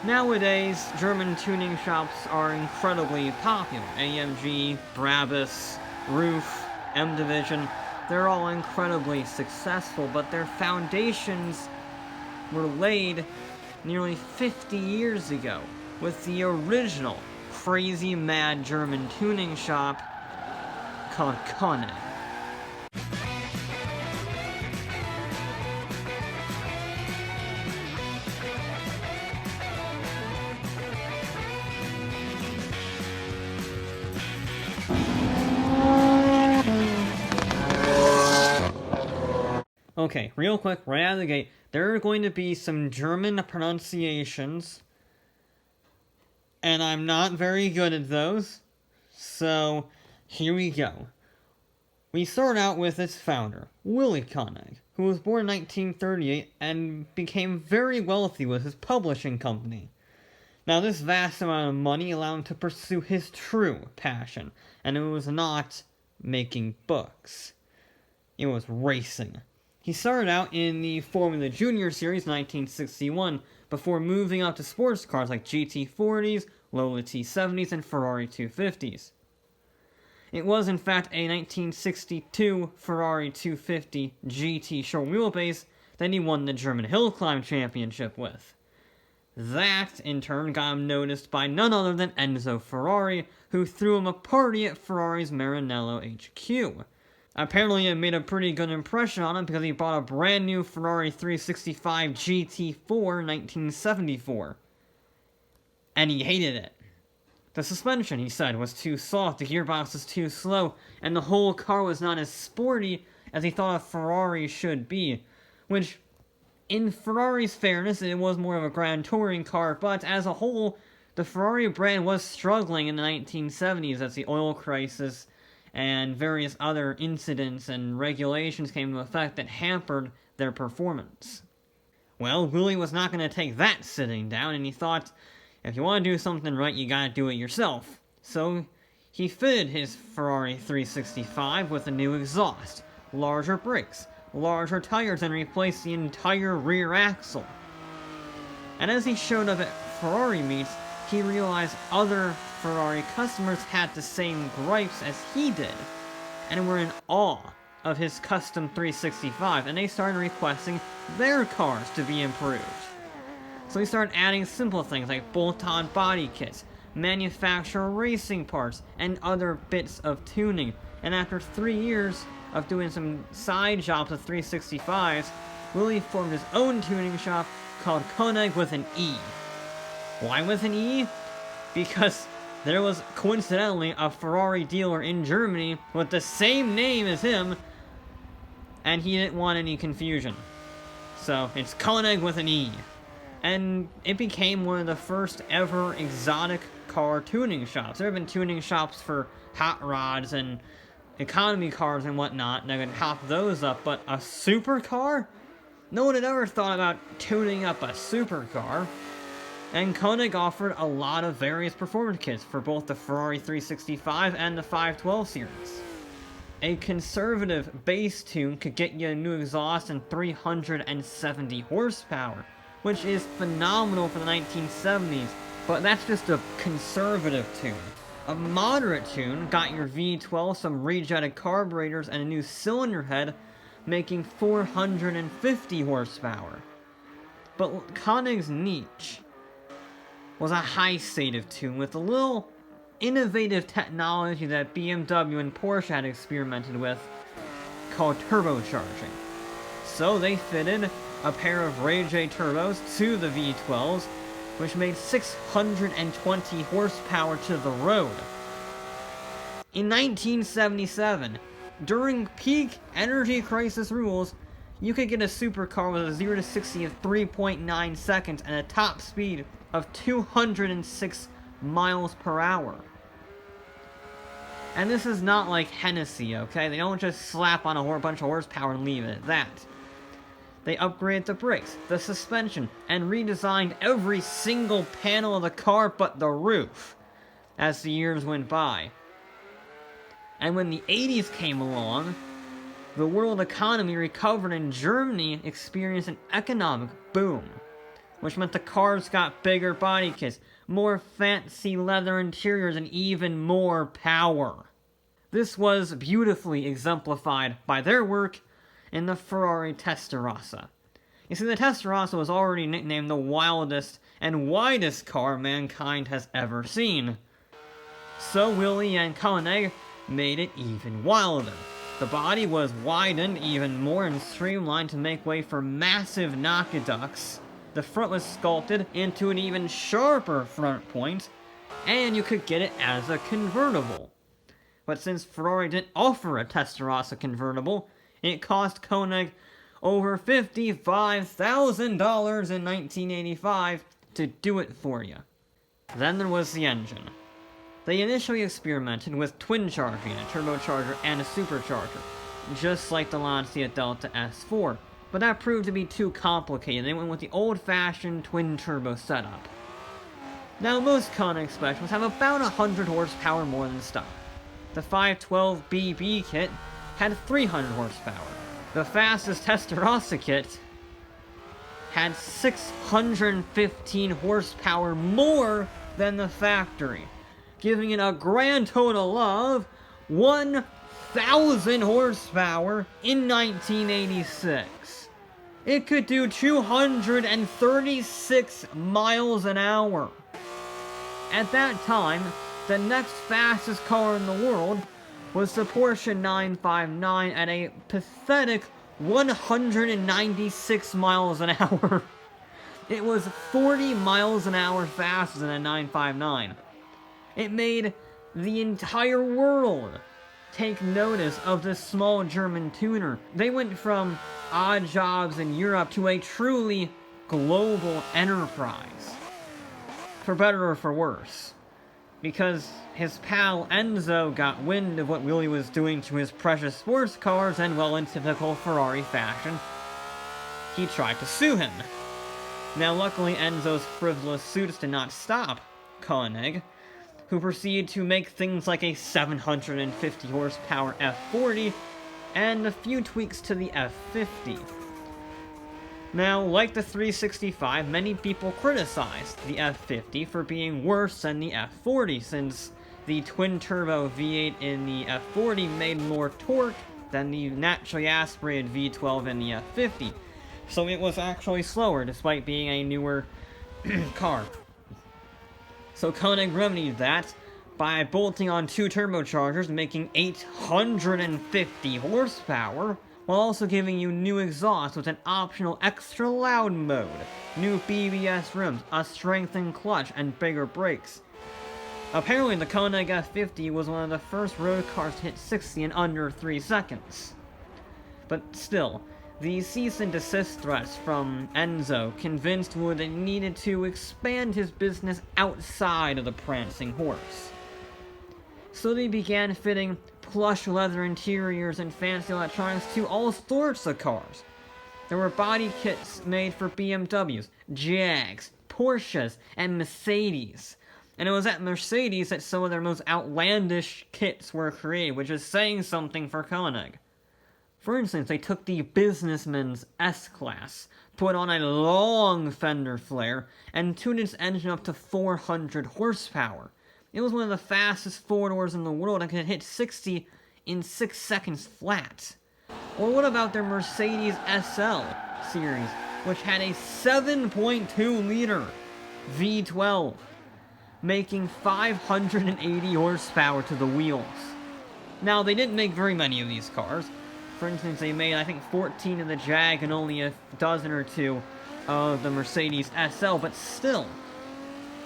Nowadays, German tuning shops are incredibly popular. AMG, Brabus, Roof, M Division, they're all incredibly successful, but their foundations were laid nearly 50 years ago with the original crazy mad German tuning shop called Koenig. Okay, real quick, right out of the gate, there are going to be some German pronunciations, and I'm not very good at those, so here we go. We start out with its founder, Willy Koenig, who was born in 1938 and became very wealthy with his publishing company. Now, this vast amount of money allowed him to pursue his true passion, and it was not making books. It was racing. He started out in the Formula Junior Series in 1961, before moving up to sports cars like GT40s, Lola T70s, and Ferrari 250s. It was, in fact, a 1962 Ferrari 250 GT short wheelbase that he won the German Hill Climb Championship with. That, in turn, got him noticed by none other than Enzo Ferrari, who threw him a party at Ferrari's Maranello HQ. Apparently, it made a pretty good impression on him because he bought a brand new Ferrari 365 GT4 in 1974. And he hated it. The suspension, he said, was too soft, the gearbox was too slow, and the whole car was not as sporty as he thought a Ferrari should be. Which, in Ferrari's fairness, it was more of a grand touring car, but as a whole, the Ferrari brand was struggling in the 1970s as the oil crisis and various other incidents and regulations came into effect that hampered their performance. Well, Willy was not going to take that sitting down, and he thought, if you want to do something right, you gotta do it yourself. So, he fitted his Ferrari 365 with a new exhaust, larger brakes, larger tires, and replaced the entire rear axle. And as he showed up at Ferrari meets, he realized other Ferrari customers had the same gripes as he did, and were in awe of his custom 365, and they started requesting their cars to be improved. So he started adding simple things like bolt-on body kits, manufacturer racing parts, and other bits of tuning. And after 3 years of doing some side jobs with 365s, Willy formed his own tuning shop called Koenig with an E. Why with an E? Because there was, coincidentally, a Ferrari dealer in Germany with the same name as him, and he didn't want any confusion. So, it's Koenig with an E. And it became one of the first ever exotic car tuning shops. There have been tuning shops for hot rods and economy cars and whatnot, and I could hop those up, but a supercar? No one had ever thought about tuning up a supercar. And Koenig offered a lot of various performance kits for both the Ferrari 365 and the 512 series. A conservative base tune could get you a new exhaust and 370 horsepower, which is phenomenal for the 1970s, but that's just a conservative tune. A moderate tune got your V12, some rejetted carburetors, and a new cylinder head, making 450 horsepower. But Koenig's niche was a high-stative tune with a little innovative technology that BMW and Porsche had experimented with, called turbocharging. So they fitted a pair of Ray J turbos to the V12s, which made 620 horsepower to the road. In 1977, during peak energy crisis rules, you could get a supercar with a 0 to 60 of 3.9 seconds and a top speed of 206 miles per hour. And this is not like Hennessy, okay? They don't just slap on a whole bunch of horsepower and leave it at that. They upgraded the brakes, the suspension, and redesigned every single panel of the car but the roof as the years went by. And when the 80s came along, the world economy recovered and Germany experienced an economic boom. which meant the cars got bigger body kits, more fancy leather interiors, and even more power. This was beautifully exemplified by their work in the Ferrari Testarossa. You see, the Testarossa was already nicknamed the wildest and widest car mankind has ever seen. So Willy and Koenig made it even wilder. The body was widened even more and streamlined to make way for massive aqueducts. The front was sculpted into an even sharper front point, and you could get it as a convertible. But since Ferrari didn't offer a Testarossa convertible, it cost Koenig over $55,000 in 1985 to do it for you. Then there was the engine. They initially experimented with twin-charging, a turbocharger and a supercharger, just like the Lancia Delta S4, but that proved to be too complicated. They went with the old-fashioned twin-turbo setup. Now, most Koenig specials have about 100 horsepower more than stock. The 512BB kit had 300 horsepower. The fastest Testarossa kit had 615 horsepower more than the factory, giving it a grand total of 1,000 horsepower in 1986. It could do 236 miles an hour. At that time, the next fastest car in the world was the Porsche 959 at a pathetic 196 miles an hour. It was 40 miles an hour faster than a 959. It made the entire world take notice of this small German tuner. They went from odd jobs in Europe to a truly global enterprise. For better or for worse. Because his pal Enzo got wind of what Willy was doing to his precious sports cars, and well, in typical Ferrari fashion, he tried to sue him. Now, luckily, Enzo's frivolous suits did not stop Koenig, who proceeded to make things like a 750 horsepower F40 and a few tweaks to the F50. Now, like the 365, many people criticized the F50 for being worse than the F40, since the twin-turbo V8 in the F40 made more torque than the naturally aspirated V12 in the F50. So it was actually slower, despite being a newer car. So Koenig remedied that by bolting on two turbochargers, making 850 horsepower, while also giving you new exhaust with an optional extra loud mode, new BBS rims, a strengthened clutch, and bigger brakes. Apparently, the Koenig F50 was one of the first road cars to hit 60 in under 3 seconds. But still, the cease and desist threats from Enzo convinced Wood that he needed to expand his business outside of the prancing horse. So they began fitting plush leather interiors and fancy electronics to all sorts of cars. There were body kits made for BMWs, Jags, Porsches, and Mercedes. And it was at Mercedes that some of their most outlandish kits were created, which is saying something for Koenig. For instance, they took the businessman's S-Class, put on a long fender flare, and tuned its engine up to 400 horsepower. It was one of the fastest four-doors in the world and could hit 60 in 6 seconds flat. Or what about their Mercedes SL series, which had a 7.2-liter V12, making 580 horsepower to the wheels. Now, they didn't make very many of these cars. For instance, they made, I think, 14 of the Jag and only a dozen or two of the Mercedes SL, but still,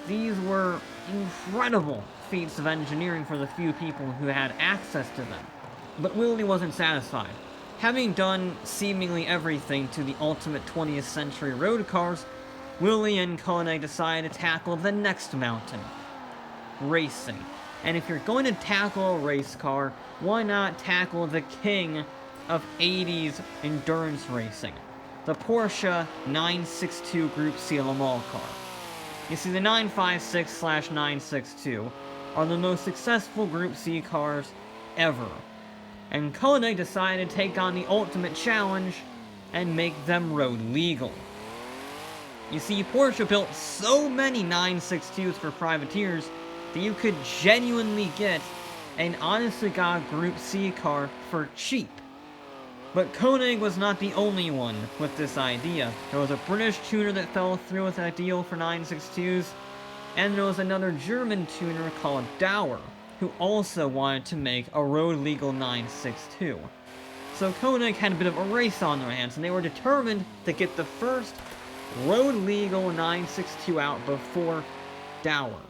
these were incredible feats of engineering for the few people who had access to them. But Willy wasn't satisfied. Having done seemingly everything to the ultimate 20th century road cars, Willy and Koenig decided to tackle the next mountain: racing. And if you're going to tackle a race car, why not tackle the king of 80s endurance racing, the Porsche 962 Group C Le Mans car. You see, the 956/962 are the most successful Group C cars ever, and Koenig decided to take on the ultimate challenge and make them road legal. You see, Porsche built so many 962s for privateers that you could genuinely get an honest-to-God Group C car for cheap. But Koenig was not the only one with this idea. There was a British tuner that fell through with that deal for 962s, and there was another German tuner called Dauer, who also wanted to make a road-legal 962. So Koenig had a bit of a race on their hands, and they were determined to get the first road-legal 962 out before Dauer.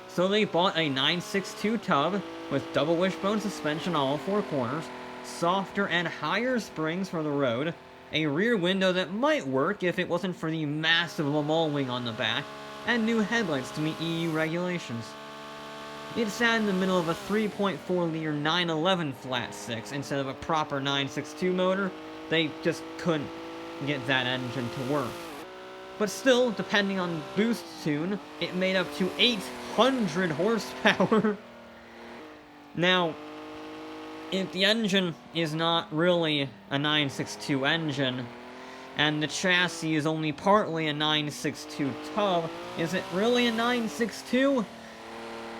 So they bought a 962 tub with double wishbone suspension on all four corners, softer and higher springs for the road, a rear window that might work if it wasn't for the massive Le Mans wing on the back, and new headlights to meet EU regulations. It sat in the middle of a 3.4-liter 911 flat 6 instead of a proper 962 motor. They just couldn't get that engine to work. But still, depending on boost tune, it made up to 800 horsepower. Now, if the engine is not really a 962 engine, and the chassis is only partly a 962 tub, is it really a 962?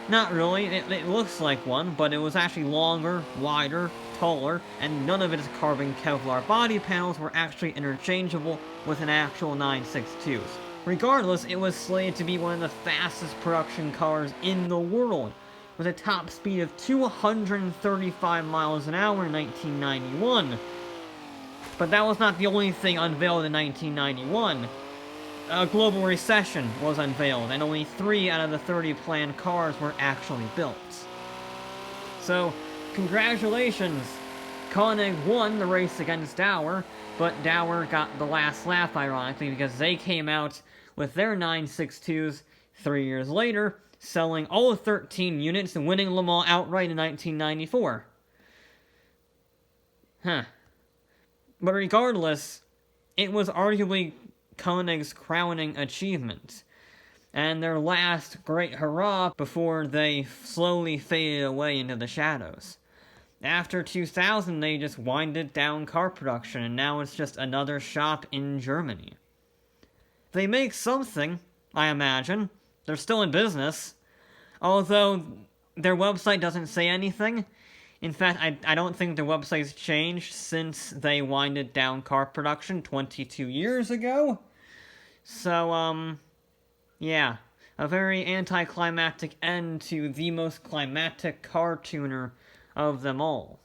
Not really. It looks like one, but it was actually longer, wider, taller, and none of its carbon Kevlar body panels were actually interchangeable with an actual 962s. Regardless, it was slated to be one of the fastest production cars in the world, with a top speed of 235 miles an hour in 1991. But that was not the only thing unveiled in 1991. A global recession was unveiled, and only 3 out of the 30 planned cars were actually built. So, congratulations! Koenig won the race against Dauer, but Dauer got the last laugh, ironically, because they came out with their 962s 3 years later, selling all 13 units and winning Le Mans outright in 1994. Huh. But regardless, it was arguably Koenig's crowning achievement, and their last great hurrah before they slowly faded away into the shadows. After 2000, they just winded down car production, and now it's just another shop in Germany. They make something, I imagine. They're still in business, although their website doesn't say anything. In fact, I don't think their website's changed since they winded down car production 22 years ago. So, yeah. A very anticlimactic end to the most climatic car tuner of them all.